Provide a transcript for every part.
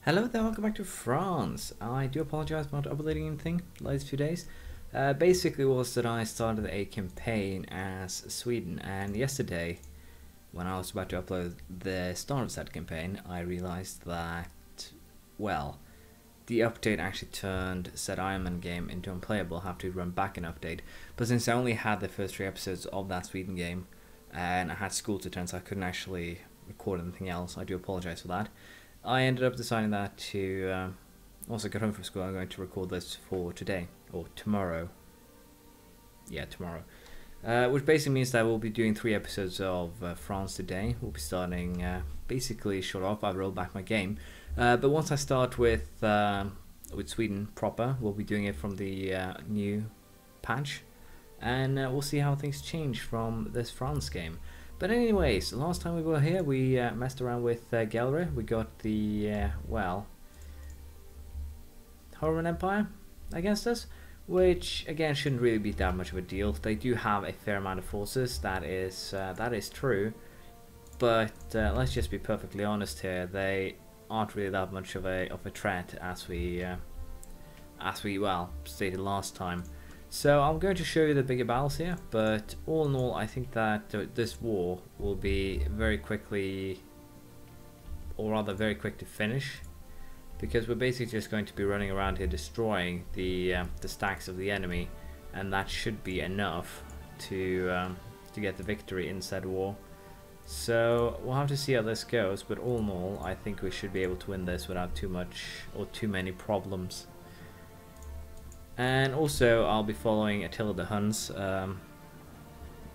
Hello there, welcome back to France. I do apologize for not uploading anything the last few days. Basically was that I started a campaign as Sweden, and yesterday when I was about to upload the start of that campaign I realized that, well, the update actually turned said Ironman game into unplayable. I have to run back an update, but since I only had the first 3 episodes of that Sweden game and I had school to attend, so I couldn't actually record anything else. I do apologize for that. I ended up deciding that to also get home from school. I'm going to record this for today or tomorrow. Yeah, tomorrow. Which basically means that we'll be doing 3 episodes of France today. We'll be starting basically short off. I've rolled back my game, but once I start with Sweden proper, we'll be doing it from the new patch, and we'll see how things change from this France game. But anyways, last time we were here, we messed around with Gallery. We got the, well, Roman Empire against us, which again shouldn't really be that much of a deal. They do have a fair amount of forces, that is true, but let's just be perfectly honest here. They aren't really that much of a threat as we well stated last time. So I'm going to show you the bigger battles here, but all in all I think that this war will be very quickly, or rather very quick to finish, because we're basically just going to be running around here destroying the stacks of the enemy, and that should be enough to get the victory in said war. So we'll have to see how this goes, but all in all I think we should be able to win this without too much or too many problems. And also I'll be following Attila the Hun's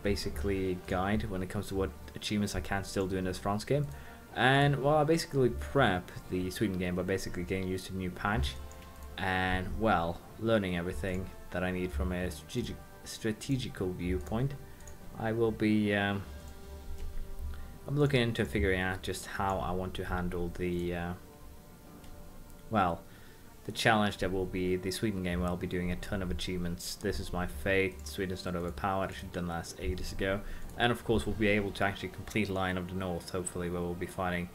basically guide when it comes to what achievements I can still do in this France game. And well, I basically prep the Sweden game by basically getting used to the new patch and, well, learning everything that I need from a strategical viewpoint. I will be I'm looking into figuring out just how I want to handle the well, the challenge that will be the Sweden game, where I'll be doing a ton of achievements. This is my fate, Sweden's not overpowered, I should have done that ages ago. And of course we'll be able to actually complete Line of the North, hopefully, where we'll be fighting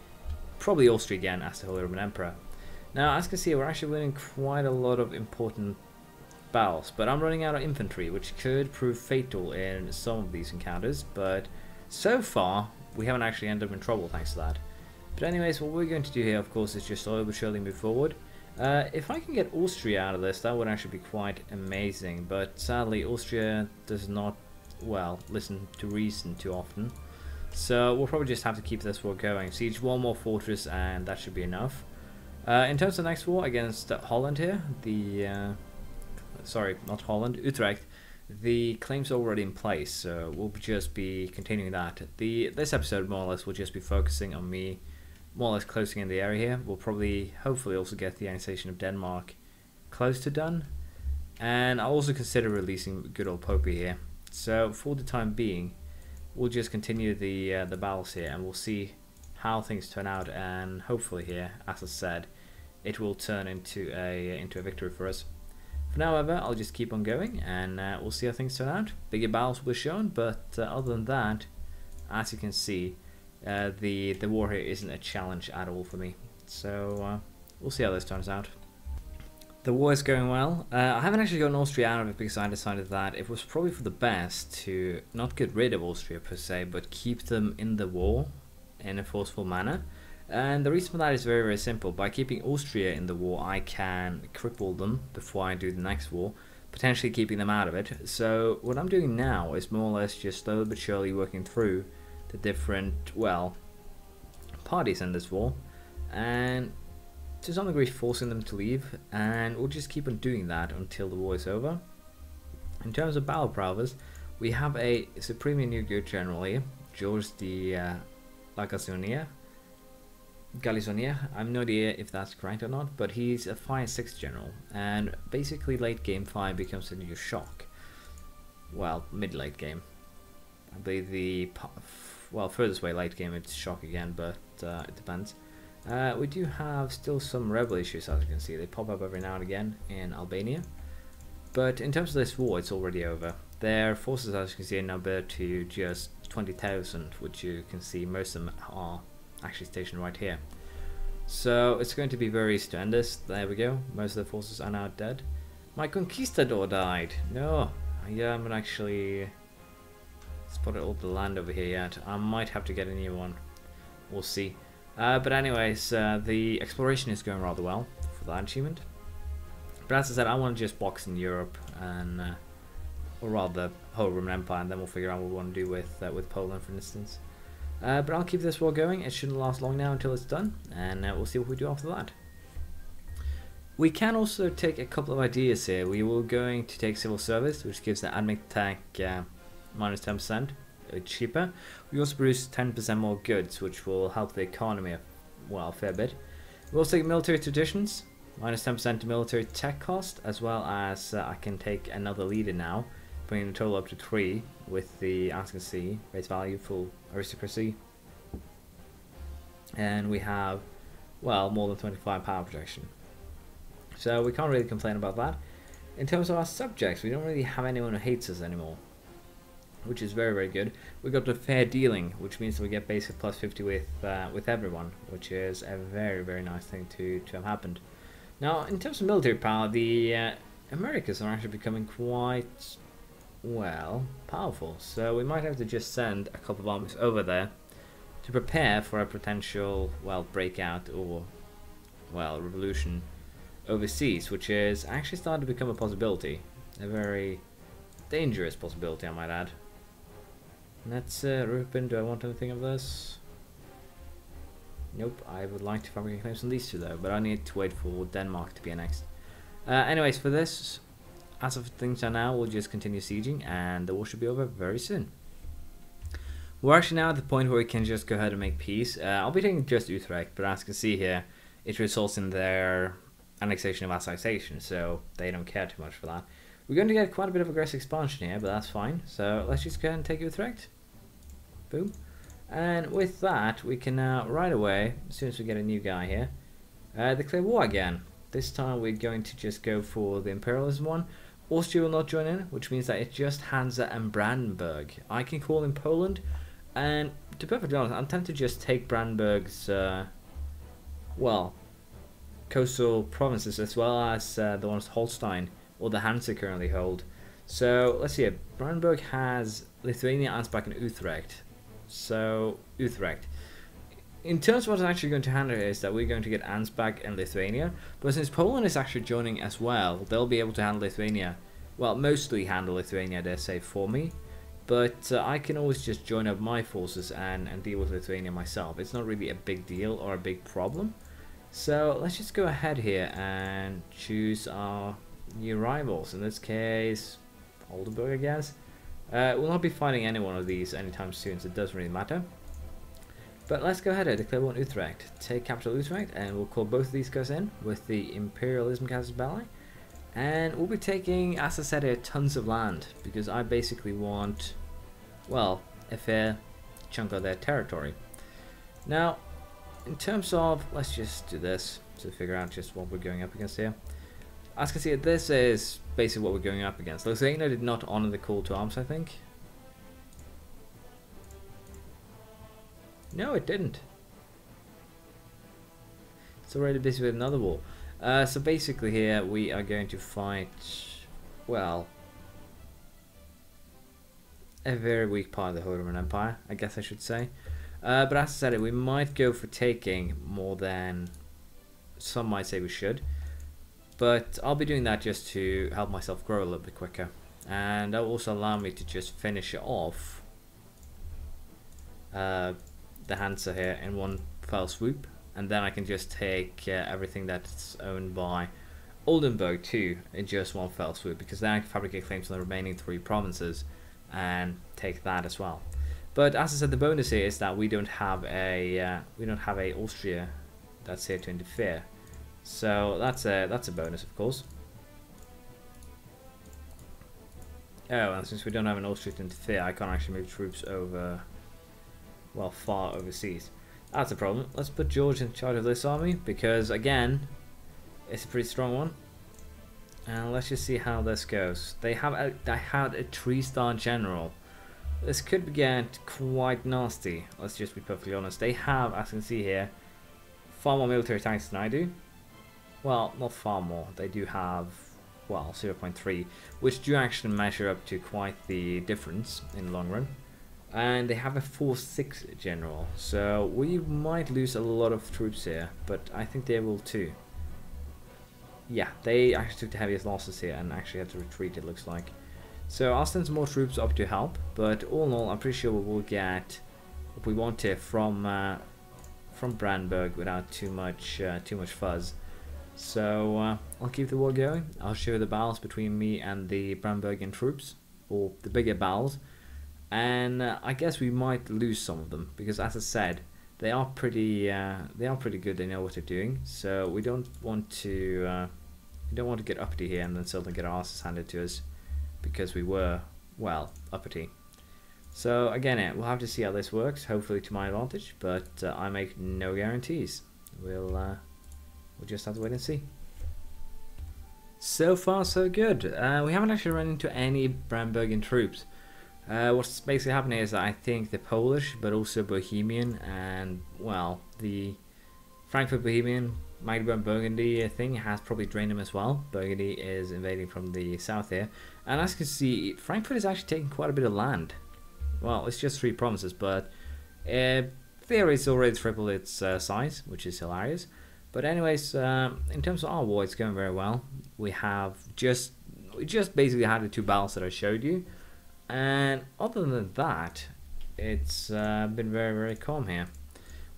probably Austria again as the Holy Roman Emperor. Now, as you can see, we're actually winning quite a lot of important battles, but I'm running out of infantry, which could prove fatal in some of these encounters, but so far we haven't actually ended up in trouble thanks to that. But anyways, what we're going to do here, of course, is just slowly but surely move forward. If I can get Austria out of this, that would actually be quite amazing, but sadly Austria does not, well, listen to reason too often. So we'll probably just have to keep this war going. Siege one more fortress and that should be enough. In terms of the next war against Holland here, the, sorry, not Holland, Utrecht, the claim's already in place, so we'll just be continuing that. This episode more or less will just be focusing on me more or less closing in the area here. We'll probably, hopefully, also get the annexation of Denmark close to done. And I'll also consider releasing good old Popey here. So for the time being, we'll just continue the battles here, and we'll see how things turn out. And hopefully here, as I said, it will turn into a victory for us. For now, however, I'll just keep on going, and we'll see how things turn out. Bigger battles were shown, but other than that, as you can see, the war here isn't a challenge at all for me, so we'll see how this turns out. The war is going well. I haven't actually gotten Austria out of it because I decided that it was probably for the best to not get rid of Austria per se, but keep them in the war in a forceful manner. And the reason for that is very, very simple. By keeping Austria in the war, I can cripple them before I do the next war, potentially keeping them out of it. So what I'm doing now is more or less just slowly but surely working through the different, well, parties in this war, and to some degree forcing them to leave, and we'll just keep on doing that until the war is over. In terms of battle prowess, we have a supremely new good general here, George the Galisonia. I have no idea if that's correct or not, but he's a 5-6 general, and basically late game 5 becomes a new shock. Well, mid-late game. I believe the, well, furthest way late game it's shock again, but it depends. We do have still some rebel issues, as you can see. They pop up every now and again in Albania. But in terms of this war, it's already over. Their forces, as you can see, are numbered to just 20,000, which you can see most of them are actually stationed right here. So it's going to be very stupendous. There we go. Most of the forces are now dead. My conquistador died. No, I haven't actually spotted all the land over here yet. I might have to get a new one. We'll see. But anyways, the exploration is going rather well for that achievement. But as I said, I want to just box in Europe and, or rather, the whole Roman Empire, and then we'll figure out what we want to do with Poland, for instance. But I'll keep this war going. It shouldn't last long now until it's done, and we'll see what we do after that. We can also take a couple of ideas here. We were going to take civil service, which gives the admin tech minus 10%. Cheaper. We also produce 10% more goods, which will help the economy a fair bit. We also take military traditions, minus 10% to military tech cost, as well as I can take another leader now, bringing the total up to 3 with the, as you can see, base value, full aristocracy. And we have, well, more than 25 power projection. So we can't really complain about that. In terms of our subjects, we don't really have anyone who hates us anymore, which is very, very good. We got the fair dealing, which means that we get basic plus 50 with everyone, which is a very, very nice thing to have happened. Now, in terms of military power, the Americas are actually becoming quite, well, powerful. So we might have to just send a couple of armies over there to prepare for a potential, well, breakout or, well, revolution overseas, which is actually starting to become a possibility. A very dangerous possibility, I might add. Let's Rupen, do I want anything of this? Nope, I would like to fabricate claims on these two though, but I need to wait for Denmark to be annexed. Anyways, for this, as of things are now, we'll just continue sieging and the war should be over very soon. We're actually now at the point where we can just go ahead and make peace. I'll be taking just Utrecht, but as you can see here, it results in their annexation of Alsace, so they don't care too much for that. We're going to get quite a bit of aggressive expansion here, but that's fine. So let's just go ahead and take Utrecht. Boom. And with that, we can now, right away, as soon as we get a new guy here, declare war again. This time we're going to just go for the imperialism one. Austria will not join in, which means that it's just Hansa and Brandenburg. I can call in Poland, and to be perfectly honest, I'm tempted to just take Brandenburg's, well, coastal provinces as well as the ones Holstein or the Hansa currently hold. So let's see, Brandenburg has Lithuania, Ansbach and Utrecht. So Utrecht. In terms of what's actually going to handle here is that we're going to get Ansbach and Lithuania, but since Poland is actually joining as well, they'll be able to handle Lithuania. Well, mostly handle Lithuania, dare say, for me. But I can always just join up my forces and deal with Lithuania myself. It's not really a big deal or a big problem. So let's just go ahead here and choose our new rivals. In this case, Oldenburg, I guess. We'll not be fighting any one of these anytime soon, so it doesn't really matter. But let's go ahead and declare war on Utrecht. Take capital Utrecht, and we'll call both of these guys in with the Imperialism Casus Belli. And we'll be taking, as I said here, tons of land, because I basically want, well, a fair chunk of their territory. Now, in terms of, let's just do this to figure out just what we're going up against here. As you can see, this is basically what we're going up against. Lithuania did not honor the call to arms, I think. No, it didn't. It's already busy with another war. So basically here we are going to fight, well, a very weak part of the Holy Roman Empire, I guess I should say. But as I said, we might go for taking more than some might say we should. But I'll be doing that just to help myself grow a little bit quicker. And that will also allow me to just finish it off the Hansa here in one fell swoop. And then I can just take everything that's owned by Oldenburg too in just one fell swoop. Because then I can fabricate claims on the remaining 3 provinces and take that as well. But as I said, the bonus here is that we don't have a Austria that's here to interfere. So that's a bonus, of course. Oh, and since we don't have an Austria to interfere, I can't actually move troops over, well, far overseas. That's a problem. Let's put George in charge of this army, because again, it's a pretty strong one. And let's just see how this goes. They had a 3-star general. This could get quite nasty. Let's just be perfectly honest. They have, as you can see here, far more military tanks than I do. Well, not far more. They do have, well, 0.3, which do actually measure up to quite the difference in the long run. And they have a 4-6 general, so we might lose a lot of troops here, but I think they will too. Yeah, they actually took the heaviest losses here and actually had to retreat, it looks like. So I'll send some more troops up to help, but all in all, I'm pretty sure we will get what we want here from Brandenburg without too much fuzz. So I'll keep the war going. I'll show you the battles between me and the Brandenburgian troops, or the bigger battles. And I guess we might lose some of them because, as I said, they are pretty good. They know what they're doing. So we don't want to get uppity here and then suddenly get our asses handed to us because we were, well, uppity. So again, we'll have to see how this works. Hopefully to my advantage, but I make no guarantees. We'll just have to wait and see. So far, so good. We haven't actually run into any Brandenburgian troops. What's basically happening is that I think the Polish, but also Bohemian, and, well, the Frankfurt Bohemian, Magdeburg Burgundy thing has probably drained them as well. Burgundy is invading from the south here. And as you can see, Frankfurt is actually taking quite a bit of land. Well, it's just 3 provinces, but theory it's already tripled its size, which is hilarious. But anyways, in terms of our war, it's going very well. We just basically had the 2 battles that I showed you. And other than that, it's been very, very calm here.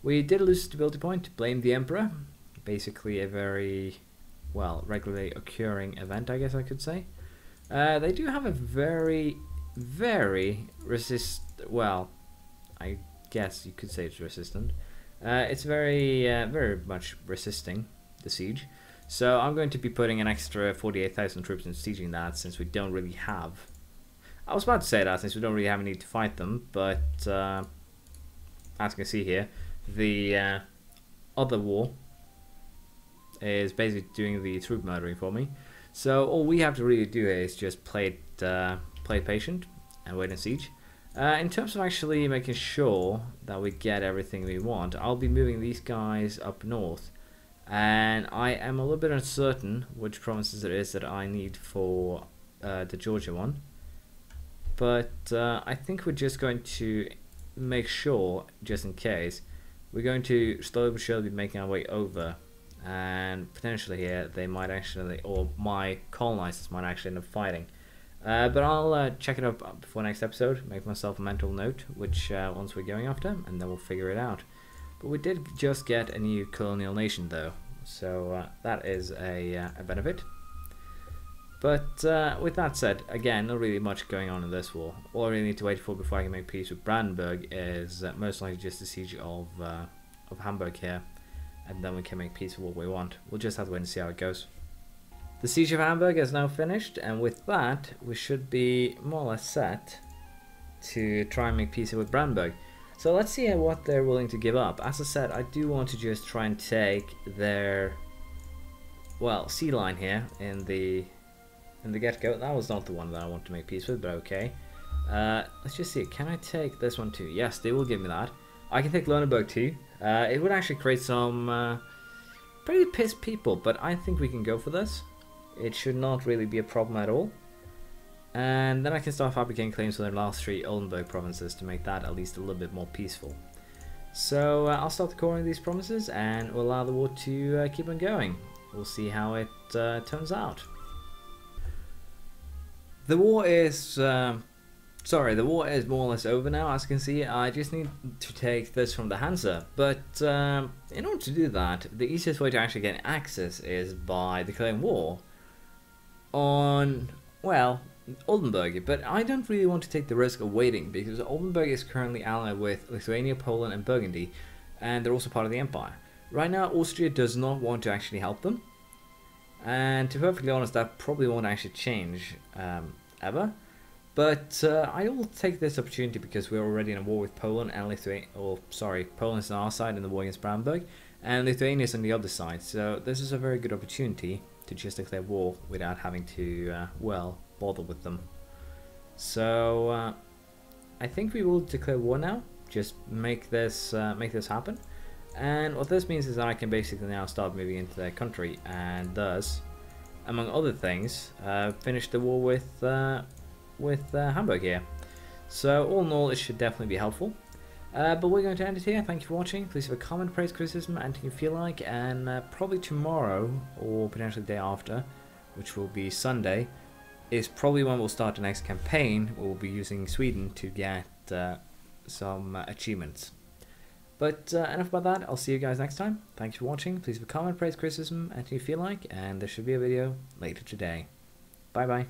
We did lose a stability point, blame the Emperor. Basically a very, well, regularly occurring event, I guess I could say. They do have a very, very well, I guess you could say it's resistant. It's very, very much resisting the siege. So I'm going to be putting an extra 48,000 troops in sieging that, since we don't really have... I was about to say that since we don't really have a need to fight them, but as you can see here, the other war is basically doing the troop murdering for me. So all we have to really do is just play patient and wait and siege. In terms of actually making sure that we get everything we want, I'll be moving these guys up north. And I am a little bit uncertain which provinces it is that I need for the Georgia one. But I think we're just going to make sure, just in case, we're going to slowly but surely be making our way over. And potentially here, they might actually, or my colonizers might actually end up fighting. But I'll check it up before next episode, make myself a mental note, which ones we're going after, and then we'll figure it out. But we did just get a new colonial nation though, so that is a benefit. But with that said, again, not really much going on in this war. All I really need to wait for before I can make peace with Brandenburg is most likely just the siege of Hamburg here, and then we can make peace with what we want. We'll just have to wait and see how it goes. The siege of Hamburg is now finished, and with that, we should be more or less set to try and make peace with Brandenburg. So let's see what they're willing to give up. As I said, I do want to just try and take their, well, sea line here in the get-go. That was not the one that I want to make peace with, but okay. Let's just see, can I take this one too? Yes, they will give me that. I can take Lunenburg too. It would actually create some pretty pissed people, but I think we can go for this. It should not really be a problem at all. And then I can start fabricating claims for the last 3 Oldenburg provinces to make that at least a little bit more peaceful. So I'll start declaring these promises and we'll allow the war to keep on going. We'll see how it turns out. The war is more or less over now. As you can see, I just need to take this from the Hansa. But in order to do that, the easiest way to actually get access is by declaring war on, well, Oldenburg. But I don't really want to take the risk of waiting, because Oldenburg is currently allied with Lithuania, Poland and Burgundy, and they're also part of the Empire. Right now, Austria does not want to actually help them. And to be perfectly honest, that probably won't actually change ever. But I will take this opportunity because we're already in a war with Poland and Lithuania. Or sorry, Poland's on our side in the war against Brandenburg, and Lithuania is on the other side. So this is a very good opportunity to just declare war without having to, well, bother with them. So I think we will declare war now. Just make this happen. And what this means is that I can basically now start moving into their country and thus, among other things, finish the war with Hamburg here. So all in all, it should definitely be helpful. But we're going to end it here. Thank you for watching. Please leave a comment, praise, criticism, anything you feel like. And probably tomorrow, or potentially the day after, which will be Sunday, is probably when we'll start the next campaign. We'll be using Sweden to get some achievements. But enough about that. I'll see you guys next time. Thanks for watching. Please leave a comment, praise, criticism, anything you feel like. And there should be a video later today. Bye bye.